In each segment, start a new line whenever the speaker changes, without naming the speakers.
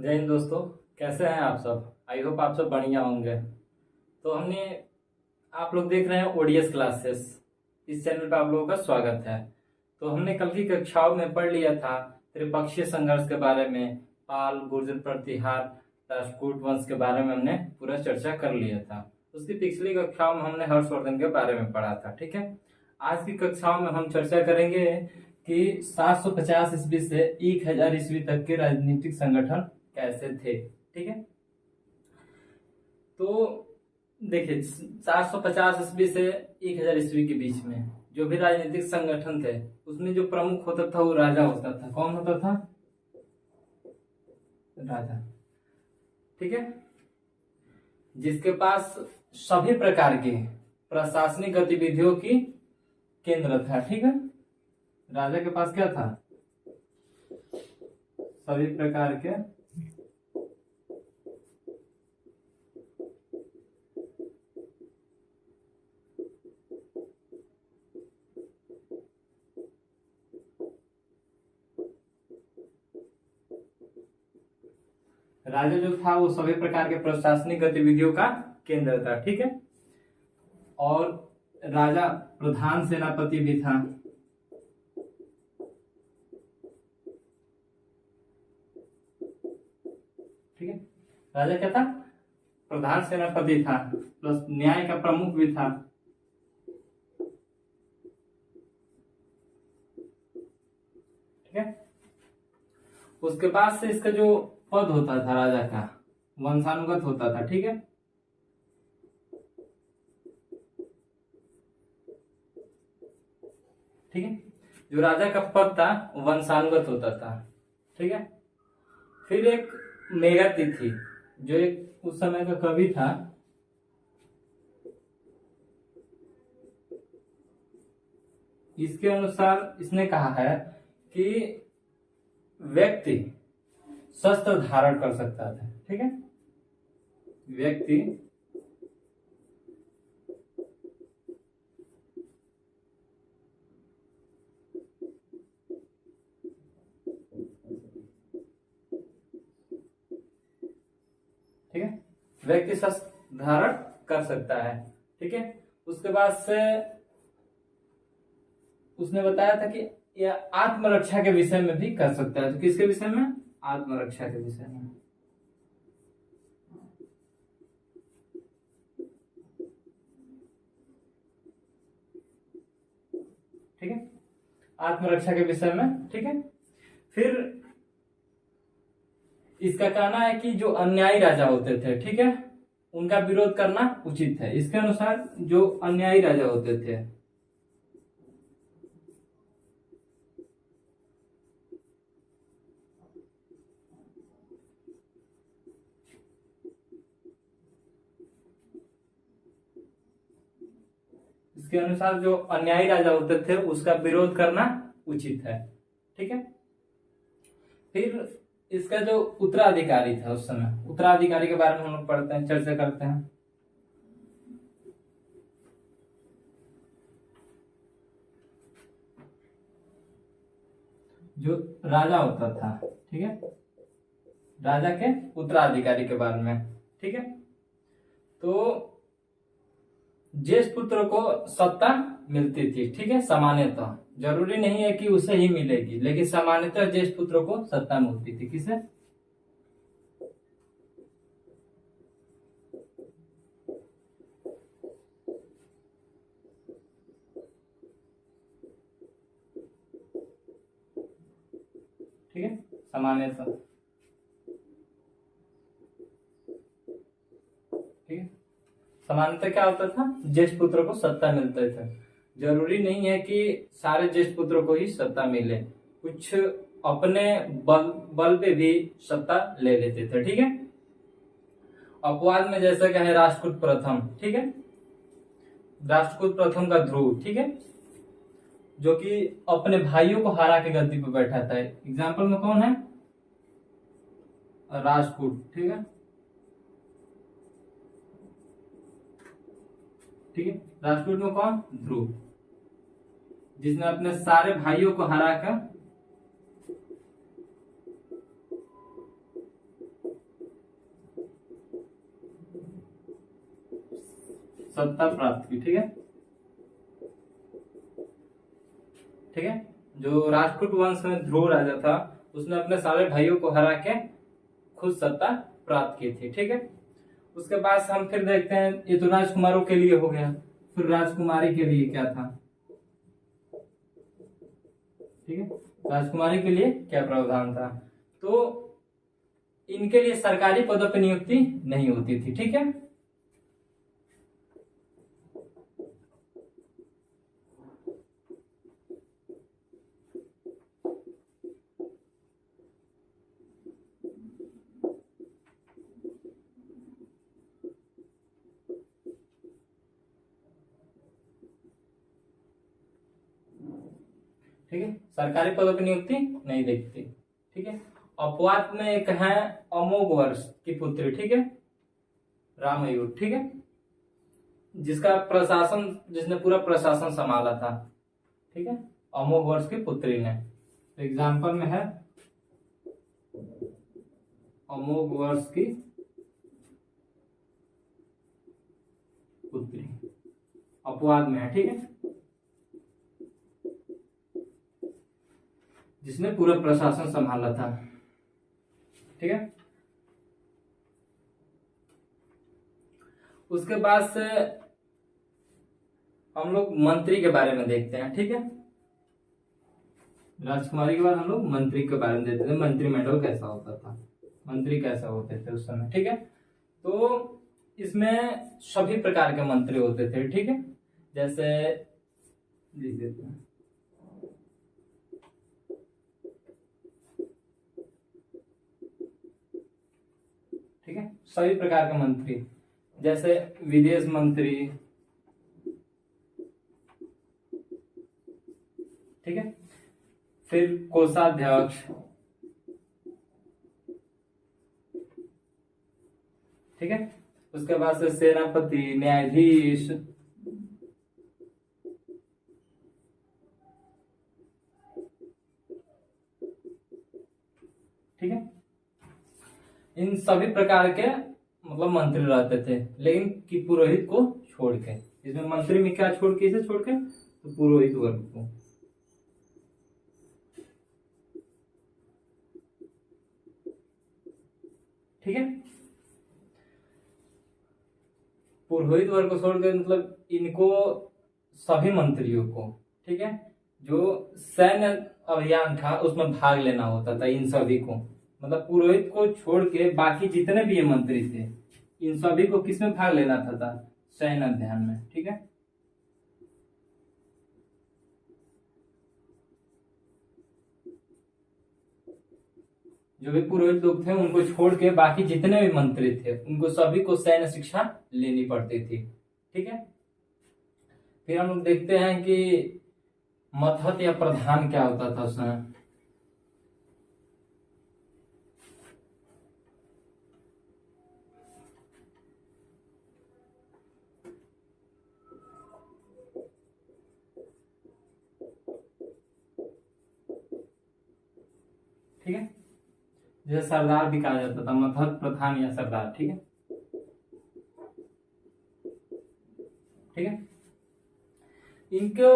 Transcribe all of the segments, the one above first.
जय हिंद दोस्तों। कैसे हैं आप सब? आई होप आप सब बढ़िया होंगे। तो हमने आप लोग देख रहे हैं ओडीएस क्लासेस। इस चैनल पर आप लोगों का स्वागत है। तो हमने कल की कक्षाओं में पढ़ लिया था त्रिपक्षीय संघर्ष के बारे में। पाल, गुर्जर प्रतिहार, राष्ट्रकूट वंश के बारे में हमने पूरा चर्चा कर लिया था। उसकी पिछली कक्षाओं में हमने हर्षवर्धन के बारे में पढ़ा था। ठीक है, आज की कक्षाओं में हम चर्चा करेंगे कि 750 ईस्वी से 1000 ईस्वी तक के राजनीतिक संगठन कैसे थे। ठीक है, तो देखिए 750 ईस्वी से 1000 ईस्वी के बीच में जो भी राजनीतिक संगठन थे उसमें जो प्रमुख होता था वो राजा होता था। कौन होता था? राजा। ठीक है, जिसके पास सभी प्रकार की प्रशासनिक गतिविधियों की केंद्र था। ठीक है, राजा के पास क्या था? सभी प्रकार के राजा जो था वो सभी प्रकार के प्रशासनिक गतिविधियों का केंद्र था। ठीक है, और राजा प्रधान सेनापति भी था। ठीक है, राजा क्या था? प्रधान सेनापति था, प्लस न्याय का प्रमुख भी था। ठीक है, उसके बाद से इसका जो पद होता था राजा का वंशानुगत होता था। ठीक है, ठीक है, जो राजा का पद था वंशानुगत होता था। ठीक है, फिर एक मेगातिथि जो एक उस समय का कवि था, इसके अनुसार इसने कहा है कि व्यक्ति शस्त्र धारण कर सकता था। ठीक है, व्यक्ति ठीक है, व्यक्ति शस्त्र धारण कर सकता है। ठीक है, उसके बाद से उसने बताया था कि यह आत्मरक्षा के विषय में भी कर सकता है। तो किसके विषय में? आत्मरक्षा के विषय में। ठीक है, आत्मरक्षा के विषय में। ठीक है, फिर इसका कहना है कि जो अन्यायी राजा होते थे, ठीक है, उनका विरोध करना उचित है। इसके अनुसार जो अन्यायी राजा होते थे इसके अनुसार जो अन्यायी राजा होते थे उसका विरोध करना उचित है। ठीक है, फिर इसका जो उत्तराधिकारी था उस समय, उत्तराधिकारी के बारे में हम लोग पढ़ते हैं, चर्चा करते हैं। जो राजा होता था, ठीक है, राजा के उत्तराधिकारी के बारे में। ठीक है, तो ज्येष्ठ पुत्र को सत्ता मिलती थी। ठीक है, सामान्यतः, जरूरी नहीं है कि उसे ही मिलेगी, लेकिन सामान्यतः ज्येष्ठ पुत्र को सत्ता मिलती थी। किसे? ठीक है, सामान्यतः। ठीक है, सामान्यतः क्या होता था? ज्येष्ठ पुत्र को सत्ता मिलता था। जरूरी नहीं है कि सारे ज्येष्ठ पुत्रों को ही सत्ता मिले, कुछ अपने बल पे भी सत्ता ले लेते थे। ठीक है, अपवाद में जैसा क्या है, राष्ट्रकूट प्रथम। ठीक है, राष्ट्रकूट प्रथम का ध्रुव, ठीक है, जो कि अपने भाइयों को हरा के गद्दी पर बैठा था। एग्जाम्पल में कौन है? राष्ट्रकूट। ठीक है, ठीक है, राष्ट्रकूट में कौन? ध्रुव, जिसने अपने सारे भाइयों को हराकर सत्ता प्राप्त की। ठीक है, ठीक है। जो राजपूत वंश में ध्रुव राजा था, उसने अपने सारे भाइयों को हरा के खुद सत्ता प्राप्त की थी। ठीक है, उसके बाद हम फिर देखते हैं, ये तो राजकुमारों के लिए हो गया। फिर राजकुमारी के लिए क्या था? ठीक है, राजकुमारी के लिए क्या प्रावधान था? तो इनके लिए सरकारी पदों पर नियुक्ति नहीं होती थी। ठीक है, ठीक है, सरकारी पदों पर नियुक्ति नहीं देखती। ठीक है, अपवाद में एक है अमोघ वर्ष की पुत्री। ठीक है, रामयूर। ठीक है, जिसका प्रशासन, जिसने पूरा प्रशासन संभाला था। ठीक है, अमोघ वर्ष की पुत्री ने। एग्जाम्पल में है अमोघ वर्ष की पुत्री, अपवाद में है। ठीक है, जिसने पूरा प्रशासन संभाला था। ठीक है, उसके बाद से हम लोग मंत्री के बारे में देखते हैं। ठीक है, राजकुमारी के बाद हम लोग मंत्री के बारे में देखते थे, मंत्रिमंडल कैसा होता था, मंत्री कैसा होते थे उस समय। ठीक है, तो इसमें सभी प्रकार के मंत्री होते थे। ठीक है, जैसे लिख देते हैं, ठीक है, सभी प्रकार के मंत्री, जैसे विदेश मंत्री। ठीक है, फिर कोषाध्यक्ष। ठीक है, उसके बाद से सेनापति, न्यायाधीश। ठीक है, इन सभी प्रकार के मतलब मंत्री रहते थे, लेकिन कि पुरोहित को छोड़ के। इसमें मंत्री में क्या छोड़ के, इसे छोड़ के, तो पुरोहित वर्ग को। ठीक है, पुरोहित वर्ग को छोड़ के मतलब इनको सभी मंत्रियों को, ठीक है, जो सैन्य अभियान था उसमें भाग लेना होता था, इन सभी को, मतलब पुरोहित को छोड़ के बाकी जितने भी ये मंत्री थे, इन सभी को किसमें भाग लेना था सैन्य अभियान में। ठीक है, जो भी पुरोहित लोग थे उनको छोड़ के बाकी जितने भी मंत्री थे उनको सभी को सैन्य शिक्षा लेनी पड़ती थी। ठीक है, फिर हम लोग देखते हैं कि मथत या प्रधान क्या होता था उसमें। ठीक है, जैसे सरदार भी कहा जाता था, मथत, प्रधान या सरदार। ठीक है, ठीक है, इनको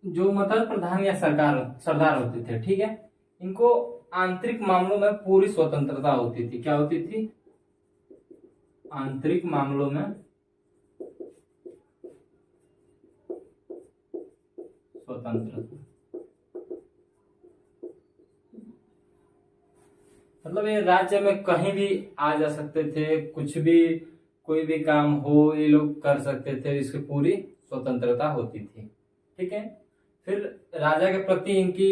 जो मथत, प्रधान या सरकार सरदार होते थे, ठीक है, इनको आंतरिक मामलों में पूरी स्वतंत्रता होती थी। क्या होती थी? आंतरिक मामलों में स्वतंत्रता, मतलब ये राज्य में कहीं भी आ जा सकते थे, कुछ भी, कोई भी काम हो ये लोग कर सकते थे, इसकी पूरी स्वतंत्रता होती थी। ठीक है, फिर राजा के प्रति इनकी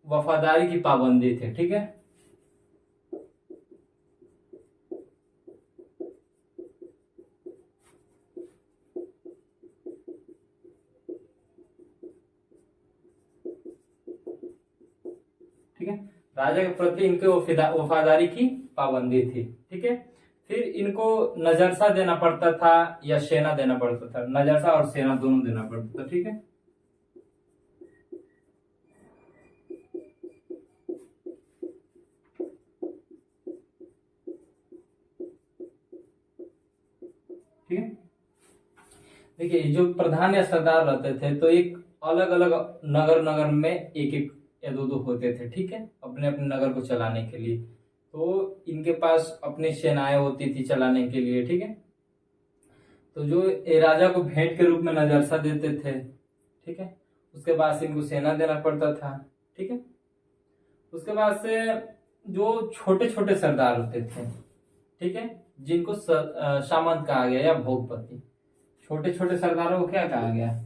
वफादारी की पाबंदी थी। ठीक है, ठीक है, राजा के प्रति इनके वफादारी की पाबंदी थी। ठीक है, फिर इनको नजरसा देना पड़ता था या सेना देना पड़ता था, नजरसा और सेना दोनों देना पड़ता था। ठीक है, ठीक है, देखिए जो प्रधान या सरदार रहते थे तो एक अलग अलग नगर नगर में एक एक या दो दो होते थे, ठीक है, अपने अपने नगर को चलाने के लिए। तो इनके पास अपनी सेनाएं होती थी चलाने के लिए, ठीक है। तो जो ये राजा को भेंट के रूप में नजरसा देते थे, ठीक है, उसके बाद से इनको सेना देना पड़ता था, ठीक है। उसके बाद से जो छोटे छोटे सरदार होते थे, ठीक है, जिनको सामंत कहा गया या भोगपति, छोटे छोटे सरदारों को क्या कहा गया?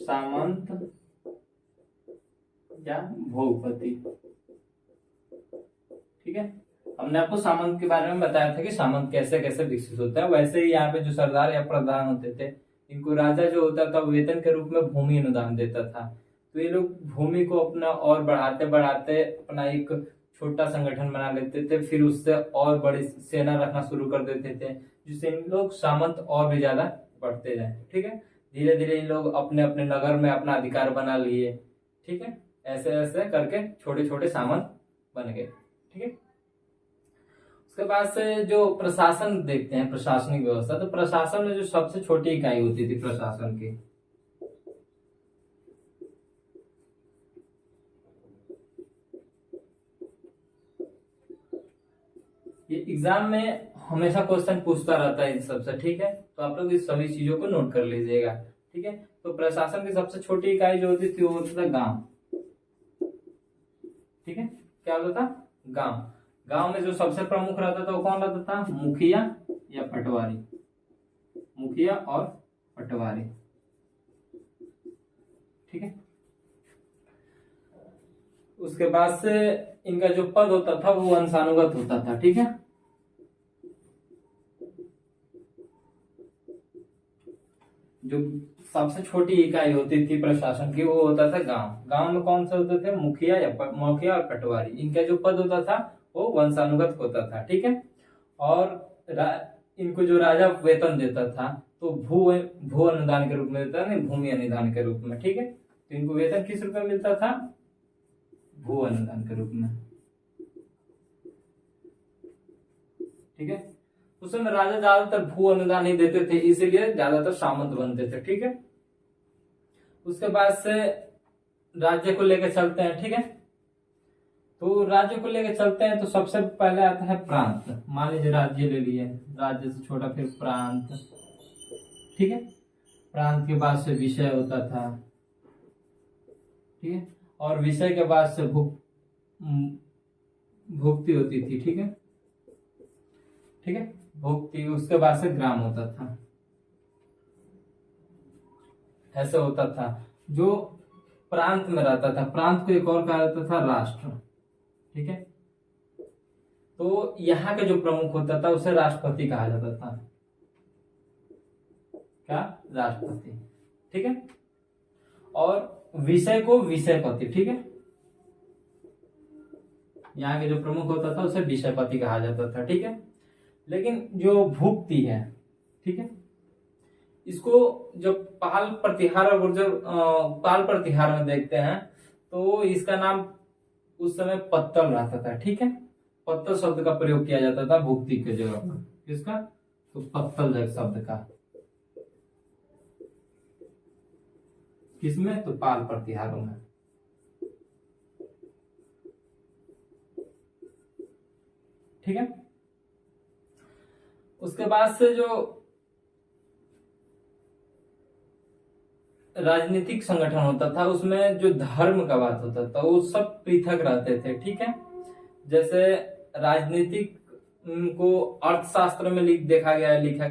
सामंत या भोगपति, ठीक है। हमने आपको सामंत के बारे में बताया था कि सामंत कैसे कैसे विकसित होता है। वैसे ही यहाँ पे जो सरदार या प्रधान होते थे, इनको राजा जो होता था वेतन के रूप में भूमि अनुदान देता था। तो ये लोग भूमि को अपना और बढ़ाते बढ़ाते अपना एक छोटा संगठन बना लेते थे, फिर उससे और बड़ी सेना रखना शुरू कर देते थे, जिससे इन लोग सामंत और भी ज्यादा बढ़ते जाए, ठीक है। धीरे धीरे इन लोग अपने अपने नगर में अपना अधिकार बना लिए, ठीक है। ऐसे ऐसे करके छोटे छोटे सामंत बन गए, ठीक है। उसके बाद से जो प्रशासन देखते हैं, प्रशासनिक व्यवस्था, तो प्रशासन में जो सबसे छोटी इकाई होती थी प्रशासन की, ये एग्जाम में हमेशा क्वेश्चन पूछता रहता है इन सबसे, ठीक है। तो आप लोग इस सभी चीजों को नोट कर लीजिएगा, ठीक है। तो प्रशासन की सबसे छोटी इकाई जो होती थी वो होता था गांव, ठीक है। क्या होता था? गांव। गांव में जो सबसे प्रमुख रहता था वो कौन रहता था? मुखिया या पटवारी, मुखिया और पटवारी, ठीक है। उसके बाद से इनका जो पद होता था वो वंशानुगत होता था, ठीक है। जो सबसे छोटी इकाई होती थी प्रशासन की वो होता था गांव। गांव में कौन से होते थे? मुखिया या मुखिया और पटवारी। इनका जो पद होता था वो वंशानुगत होता था, ठीक है। और इनको जो राजा वेतन देता था तो भू अनुदान के रूप में देता था, नहीं भूमि अनुदान के रूप में, ठीक है। तो इनको वेतन किस रूप में मिलता था? भू अनुदान के रूप में, ठीक है। उस समय राजा ज्यादातर भू अनुदान ही देते थे, इसीलिए ज्यादातर सामंत बनते थे, ठीक है। उसके बाद से राज्य को लेकर चलते हैं, ठीक है। तो राज्य को लेकर चलते हैं तो सबसे पहले आता है प्रांत। मान लीजिए राज्य ले लिए, राज्य से छोटा फिर प्रांत, ठीक है। प्रांत के बाद से विषय होता था, ठीक है। और विषय के बाद से भुक्ति होती थी, ठीक है, ठीक है। भुक्ति, उसके बाद से ग्राम होता था, ऐसा होता था। जो प्रांत में रहता था, प्रांत को एक और कहा जाता था राष्ट्र, ठीक है। तो यहाँ का जो प्रमुख होता था उसे राष्ट्रपति कहा जाता था। क्या? राष्ट्रपति, ठीक है। और विषय को विषयपति, ठीक है। यहाँ के जो प्रमुख होता था उसे विषयपति कहा जाता था, ठीक है। लेकिन जो भुक्ति है, ठीक है, इसको जब पाल प्रतिहार और जब पाल प्रतिहार में देखते हैं तो इसका नाम उस समय पत्तल रहता था, ठीक है। पत्तल शब्द का प्रयोग किया जाता था भुक्ति के जगह पर। किसका? तो पत्तल शब्द का। किसमें? तो पाल प्रतिहारों में, ठीक है। उसके बाद से जो राजनीतिक संगठन होता था उसमें जो धर्म का बात होता था वो सब पृथक रहते थे, ठीक है। जैसे राजनीतिक को अर्थशास्त्र में देखा गया है, लिखा